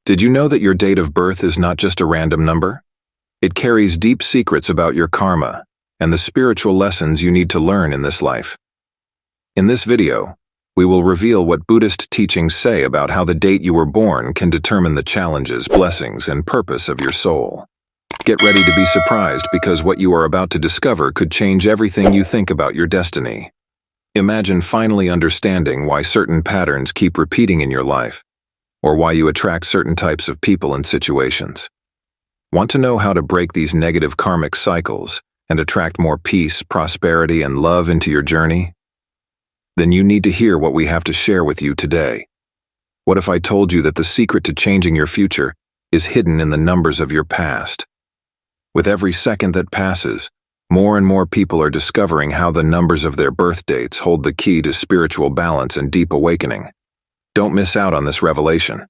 Did you know that your date of birth is not just a random number? It carries deep secrets about your karma and the spiritual lessons you need to learn in this life. In this video, we will reveal what Buddhist teachings say about how the date you were born can determine the challenges, blessings, and purpose of your soul. Get ready to be surprised because what you are about to discover could change everything you think about your destiny. Imagine finally understanding why certain patterns keep repeating in your life, or why you attract certain types of people and situations. Want to know how to break these negative karmic cycles and attract more peace, prosperity, and love into your journey? Then you need to hear what we have to share with you today. What if I told you that the secret to changing your future is hidden in the numbers of your past? With every second that passes, more and more people are discovering how the numbers of their birth dates hold the key to spiritual balance and deep awakening. Don't miss out on this revelation.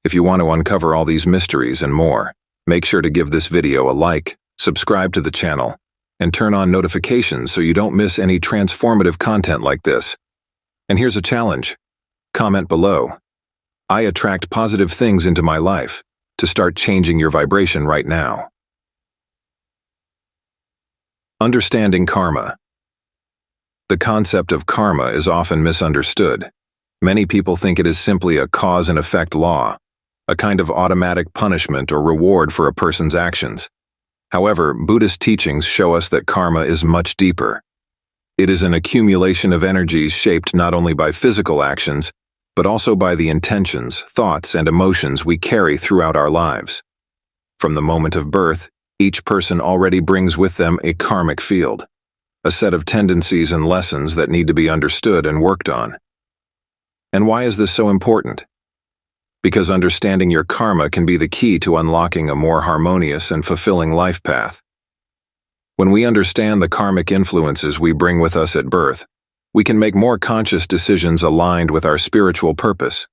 If you want to uncover all these mysteries and more, make sure to give this video a like, subscribe to the channel, and turn on notifications so you don't miss any transformative content like this. And here's a challenge. Comment below. I attract positive things into my life to start changing your vibration right now. Understanding karma. The concept of karma is often misunderstood. Many people think it is simply a cause and effect law, a kind of automatic punishment or reward for a person's actions. However, Buddhist teachings show us that karma is much deeper. It is an accumulation of energies shaped not only by physical actions, but also by the intentions, thoughts, and emotions we carry throughout our lives. From the moment of birth, each person already brings with them a karmic field, a set of tendencies and lessons that need to be understood and worked on. And why is this so important? Because understanding your karma can be the key to unlocking a more harmonious and fulfilling life path. When we understand the karmic influences we bring with us at birth, we can make more conscious decisions aligned with our spiritual purpose.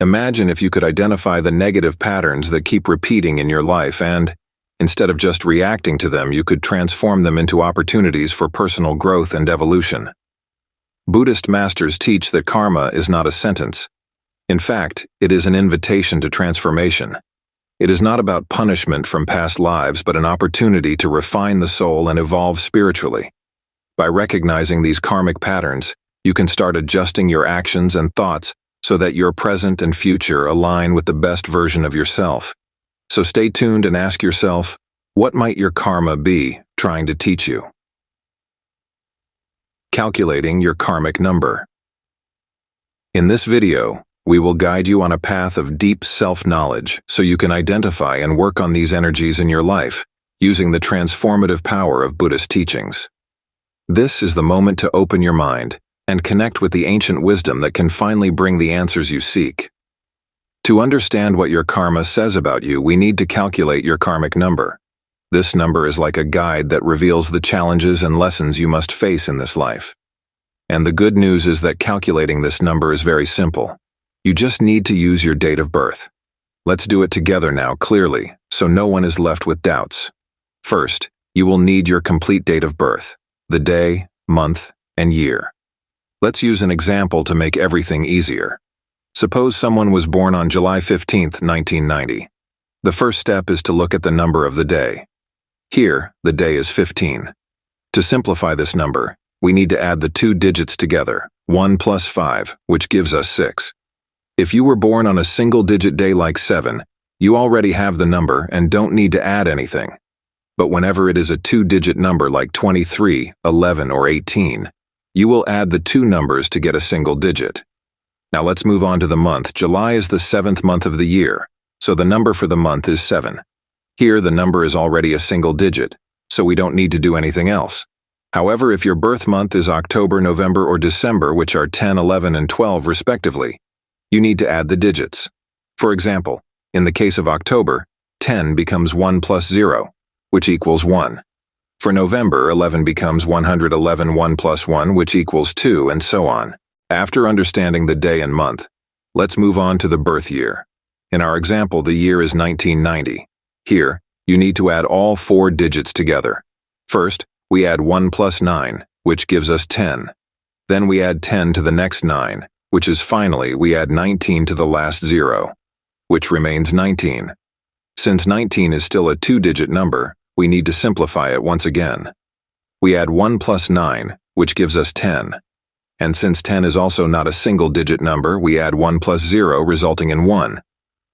Imagine if you could identify the negative patterns that keep repeating in your life and, instead of just reacting to them, you could transform them into opportunities for personal growth and evolution. Buddhist masters teach that karma is not a sentence. In fact, it is an invitation to transformation. It is not about punishment from past lives, but an opportunity to refine the soul and evolve spiritually. By recognizing these karmic patterns, you can start adjusting your actions and thoughts so that your present and future align with the best version of yourself. So stay tuned and ask yourself, what might your karma be trying to teach you? Calculating your karmic number. In this video, we will guide you on a path of deep self-knowledge so you can identify and work on these energies in your life using the transformative power of Buddhist teachings. This is the moment to open your mind and connect with the ancient wisdom that can finally bring the answers you seek. To understand what your karma says about you, we need to calculate your karmic number. This number is like a guide that reveals the challenges and lessons you must face in this life. And the good news is that calculating this number is very simple. You just need to use your date of birth. Let's do it together now clearly, so no one is left with doubts. First, you will need your complete date of birth, the day, month, and year. Let's use an example to make everything easier. Suppose someone was born on July 15, 1990. The first step is to look at the number of the day. Here, the day is 15. To simplify this number, we need to add the two digits together, 1 plus 5, which gives us 6. If you were born on a single-digit day like 7, you already have the number and don't need to add anything. But whenever it is a two-digit number like 23, 11, or 18, you will add the two numbers to get a single digit. Now let's move on to the month. July is the 7th month of the year, so the number for the month is 7. Here, the number is already a single digit, so we don't need to do anything else. However, if your birth month is October, November, or December, which are 10, 11, and 12 respectively, you need to add the digits. For example, in the case of October, 10 becomes 1 plus 0, which equals 1. For November, 11 becomes 111, 1 plus 1, which equals 2, and so on. After understanding the day and month, let's move on to the birth year. In our example, the year is 1990. Here, you need to add all 4 digits together. First, we add 1 plus 9, which gives us 10. Then we add 10 to the next 9, which is finally we add 19 to the last 0, which remains 19. Since 19 is still a two-digit number, we need to simplify it once again. We add 1 plus 9, which gives us 10. And since 10 is also not a single-digit number, we add 1 plus 0, resulting in 1.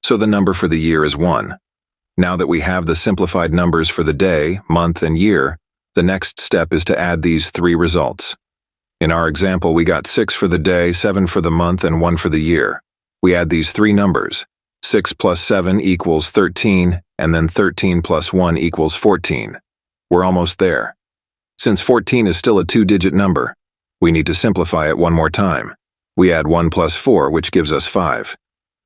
So the number for the year is 1. Now that we have the simplified numbers for the day, month, and year, the next step is to add these three results. In our example, we got 6 for the day, 7 for the month, and 1 for the year. We add these three numbers. 6 plus 7 equals 13, and then 13 plus 1 equals 14. We're almost there. Since 14 is still a two-digit number, we need to simplify it one more time. We add 1 plus 4, which gives us 5.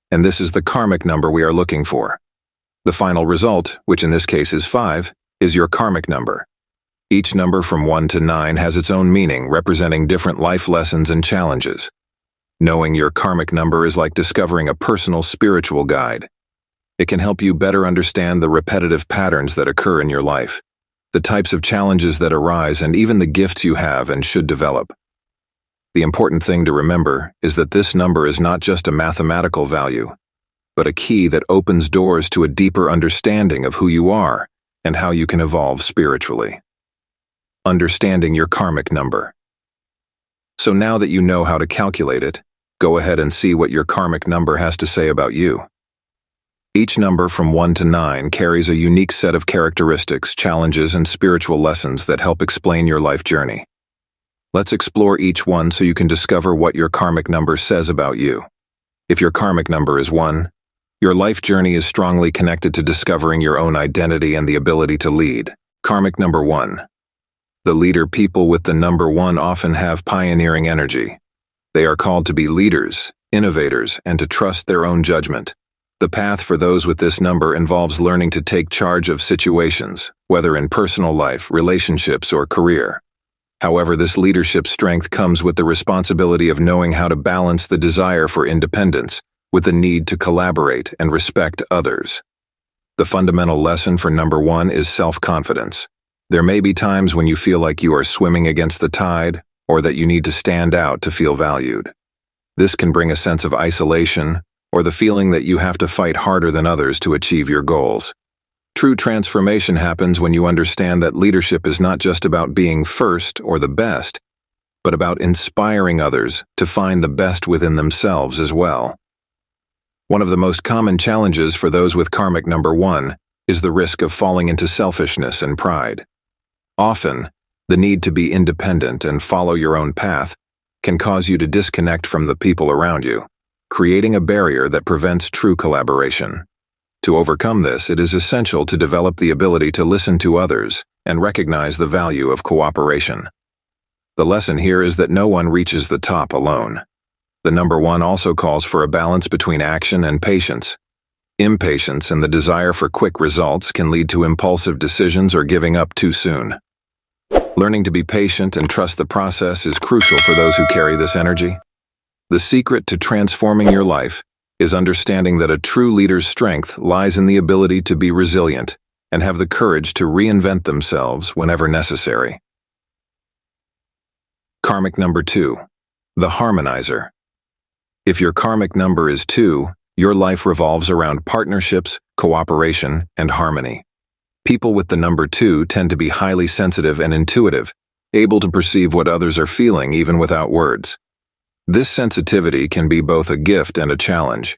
And this is the karmic number we are looking for. The final result, which in this case is 5, is your karmic number. Each number from 1 to 9 has its own meaning, representing different life lessons and challenges. Knowing your karmic number is like discovering a personal spiritual guide. It can help you better understand the repetitive patterns that occur in your life, the types of challenges that arise, and even the gifts you have and should develop. The important thing to remember is that this number is not just a mathematical value, but a key that opens doors to a deeper understanding of who you are and how you can evolve spiritually. Understanding your karmic number. So now that you know how to calculate it, go ahead and see what your karmic number has to say about you. Each number from 1 to 9 carries a unique set of characteristics, challenges, and spiritual lessons that help explain your life journey. Let's explore each one so you can discover what your karmic number says about you. If your karmic number is 1, your life journey is strongly connected to discovering your own identity and the ability to lead. Karmic number 1. The leader. People with the number 1 often have pioneering energy. They are called to be leaders, innovators, and to trust their own judgment. The path for those with this number involves learning to take charge of situations, whether in personal life, relationships, or career. However, this leadership strength comes with the responsibility of knowing how to balance the desire for independence with the need to collaborate and respect others. The fundamental lesson for number 1 is self-confidence. There may be times when you feel like you are swimming against the tide, or that you need to stand out to feel valued. This can bring a sense of isolation, or the feeling that you have to fight harder than others to achieve your goals. True transformation happens when you understand that leadership is not just about being first or the best, but about inspiring others to find the best within themselves as well. One of the most common challenges for those with karmic number 1 is the risk of falling into selfishness and pride. Often, the need to be independent and follow your own path can cause you to disconnect from the people around you, creating a barrier that prevents true collaboration. To overcome this, it is essential to develop the ability to listen to others and recognize the value of cooperation. The lesson here is that no one reaches the top alone. The number 1 also calls for a balance between action and patience. Impatience and the desire for quick results can lead to impulsive decisions or giving up too soon. Learning to be patient and trust the process is crucial for those who carry this energy. The secret to transforming your life is understanding that a true leader's strength lies in the ability to be resilient and have the courage to reinvent themselves whenever necessary. Karmic number 2. The Harmonizer. If your karmic number is 2, your life revolves around partnerships, cooperation, and harmony. People with the number 2 tend to be highly sensitive and intuitive, able to perceive what others are feeling even without words. This sensitivity can be both a gift and a challenge.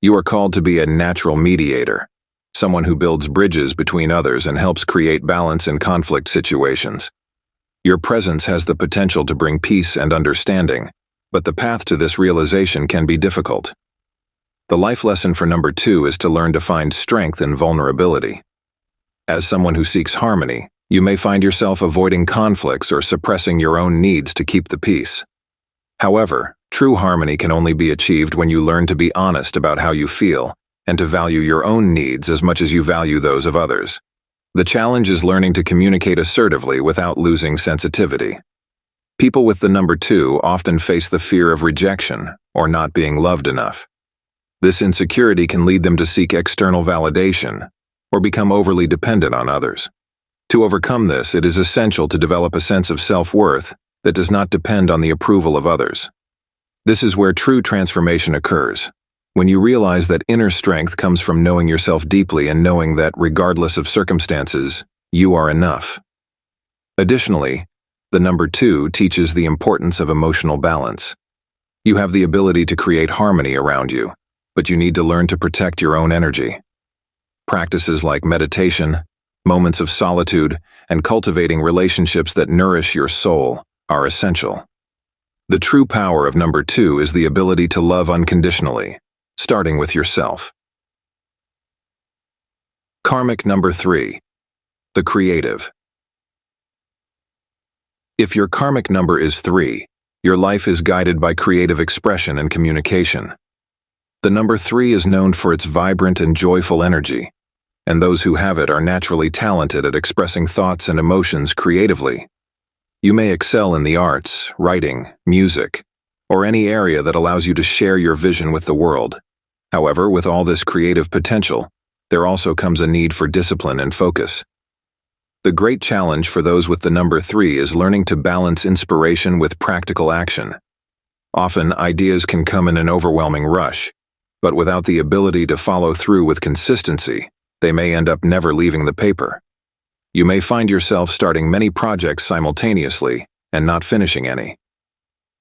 You are called to be a natural mediator, someone who builds bridges between others and helps create balance in conflict situations. Your presence has the potential to bring peace and understanding, but the path to this realization can be difficult. The life lesson for number 2 is to learn to find strength in vulnerability. As someone who seeks harmony, you may find yourself avoiding conflicts or suppressing your own needs to keep the peace. However, true harmony can only be achieved when you learn to be honest about how you feel and to value your own needs as much as you value those of others. The challenge is learning to communicate assertively without losing sensitivity. People with the number 2 often face the fear of rejection or not being loved enough. This insecurity can lead them to seek external validation or become overly dependent on others. To overcome this, it is essential to develop a sense of self-worth that does not depend on the approval of others. This is where true transformation occurs, When you realize that inner strength comes from knowing yourself deeply and knowing that, regardless of circumstances, you are enough. Additionally, the number 2 teaches the importance of emotional balance. You have the ability to create harmony around you, but you need to learn to protect your own energy. Practices like meditation, moments of solitude, and cultivating relationships that nourish your soul are essential. The true power of number 2 is the ability to love unconditionally, starting with yourself. Karmic number 3. The creative. If your karmic number is 3, your life is guided by creative expression and communication. The number 3 is known for its vibrant and joyful energy, and those who have it are naturally talented at expressing thoughts and emotions creatively. You may excel in the arts, writing, music, or any area that allows you to share your vision with the world. However, with all this creative potential, there also comes a need for discipline and focus. The great challenge for those with the number 3 is learning to balance inspiration with practical action. Often, ideas can come in an overwhelming rush, but without the ability to follow through with consistency, they may end up never leaving the paper. You may find yourself starting many projects simultaneously and not finishing any.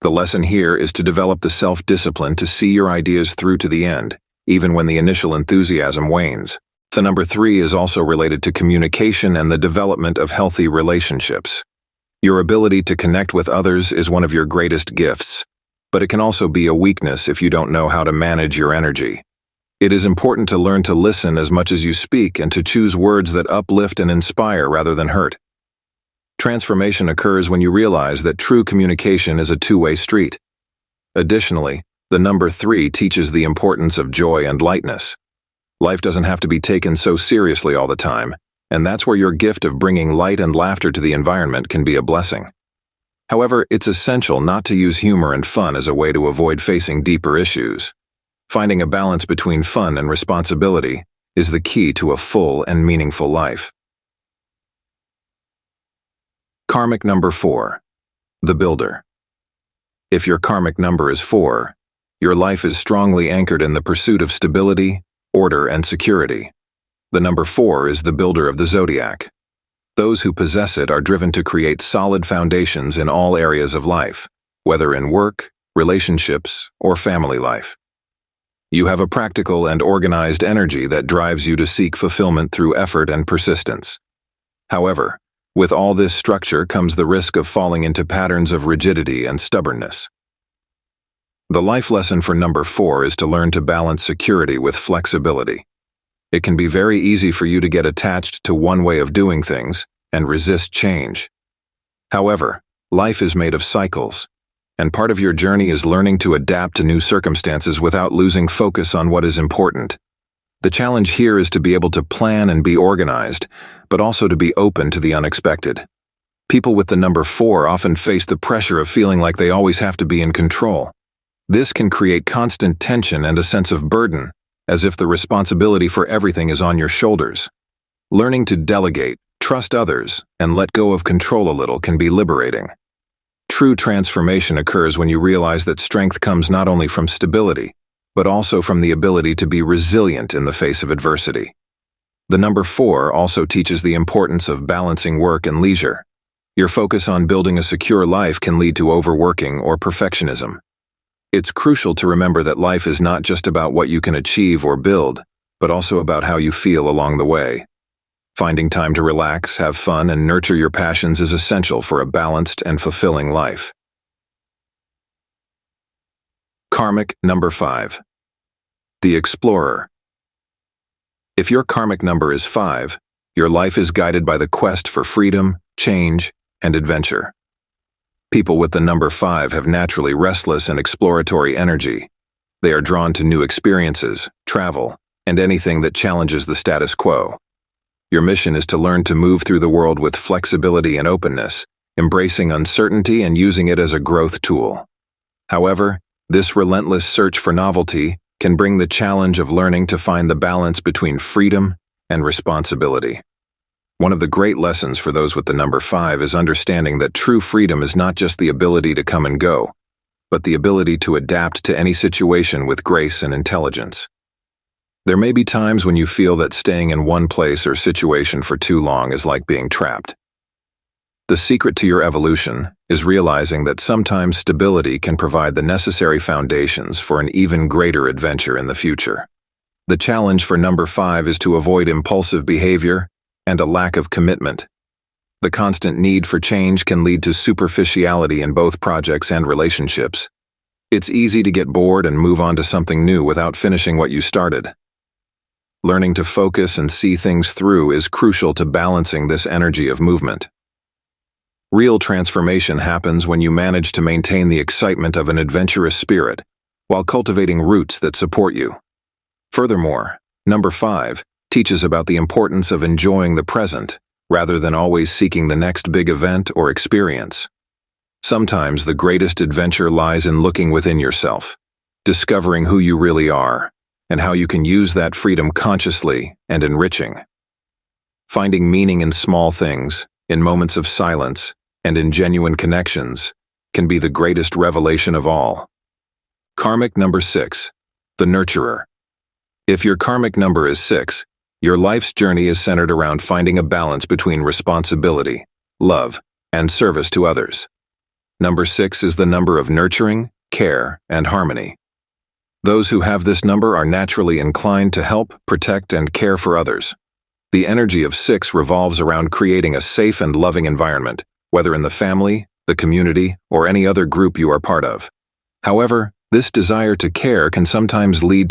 The lesson here is to develop the self-discipline to see your ideas through to the end, even when the initial enthusiasm wanes. The number 3 is also related to communication and the development of healthy relationships. Your ability to connect with others is one of your greatest gifts, but it can also be a weakness if you don't know how to manage your energy. It is important to learn to listen as much as you speak and to choose words that uplift and inspire rather than hurt. Transformation occurs when you realize that true communication is a two-way street. Additionally, the number 3 teaches the importance of joy and lightness. Life doesn't have to be taken so seriously all the time, and that's where your gift of bringing light and laughter to the environment can be a blessing. However, it's essential not to use humor and fun as a way to avoid facing deeper issues. Finding a balance between fun and responsibility is the key to a full and meaningful life. Karmic number 4. The builder. If your karmic number is 4, your life is strongly anchored in the pursuit of stability, order, and security. The number 4 is the builder of the zodiac. Those who possess it are driven to create solid foundations in all areas of life, whether in work, relationships, or family life. You have a practical and organized energy that drives you to seek fulfillment through effort and persistence. However, with all this structure comes the risk of falling into patterns of rigidity and stubbornness. The life lesson for number 4 is to learn to balance security with flexibility. It can be very easy for you to get attached to one way of doing things and resist change. However, life is made of cycles, and part of your journey is learning to adapt to new circumstances without losing focus on what is important. The challenge here is to be able to plan and be organized, but also to be open to the unexpected. People with the number 4 often face the pressure of feeling like they always have to be in control. This can create constant tension and a sense of burden, as if the responsibility for everything is on your shoulders. Learning to delegate, trust others, and let go of control a little can be liberating. True transformation occurs when you realize that strength comes not only from stability, but also from the ability to be resilient in the face of adversity. The number 4 also teaches the importance of balancing work and leisure. Your focus on building a secure life can lead to overworking or perfectionism. It's crucial to remember that life is not just about what you can achieve or build, but also about how you feel along the way. Finding time to relax, have fun, and nurture your passions is essential for a balanced and fulfilling life. Karmic number 5. The explorer. If your karmic number is 5, your life is guided by the quest for freedom, change, and adventure. People with the number 5 have naturally restless and exploratory energy. They are drawn to new experiences, travel, and anything that challenges the status quo. Your mission is to learn to move through the world with flexibility and openness, embracing uncertainty and using it as a growth tool. However, this relentless search for novelty can bring the challenge of learning to find the balance between freedom and responsibility. One of the great lessons for those with the number 5 is understanding that true freedom is not just the ability to come and go, but the ability to adapt to any situation with grace and intelligence. There may be times when you feel that staying in one place or situation for too long is like being trapped. The secret to your evolution is realizing that sometimes stability can provide the necessary foundations for an even greater adventure in the future. The challenge for number 5 is to avoid impulsive behavior and a lack of commitment. The constant need for change can lead to superficiality in both projects and relationships. It's easy to get bored and move on to something new without finishing what you started. Learning to focus and see things through is crucial to balancing this energy of movement. Real transformation happens when you manage to maintain the excitement of an adventurous spirit while cultivating roots that support you. Furthermore, number 5 teaches about the importance of enjoying the present rather than always seeking the next big event or experience. Sometimes the greatest adventure lies in looking within yourself, discovering who you really are, and how you can use that freedom consciously and enriching. Finding meaning in small things, in moments of silence, and in genuine connections can be the greatest revelation of all. Karmic number 6, the nurturer. If your karmic number is 6, your life's journey is centered around finding a balance between responsibility, love, and service to others. Number 6 is the number of nurturing, care, and harmony. Those who have this number are naturally inclined to help, protect, and care for others. The energy of 6 revolves around creating a safe and loving environment, whether in the family, the community, or any other group you are part of. However, this desire to care can sometimes lead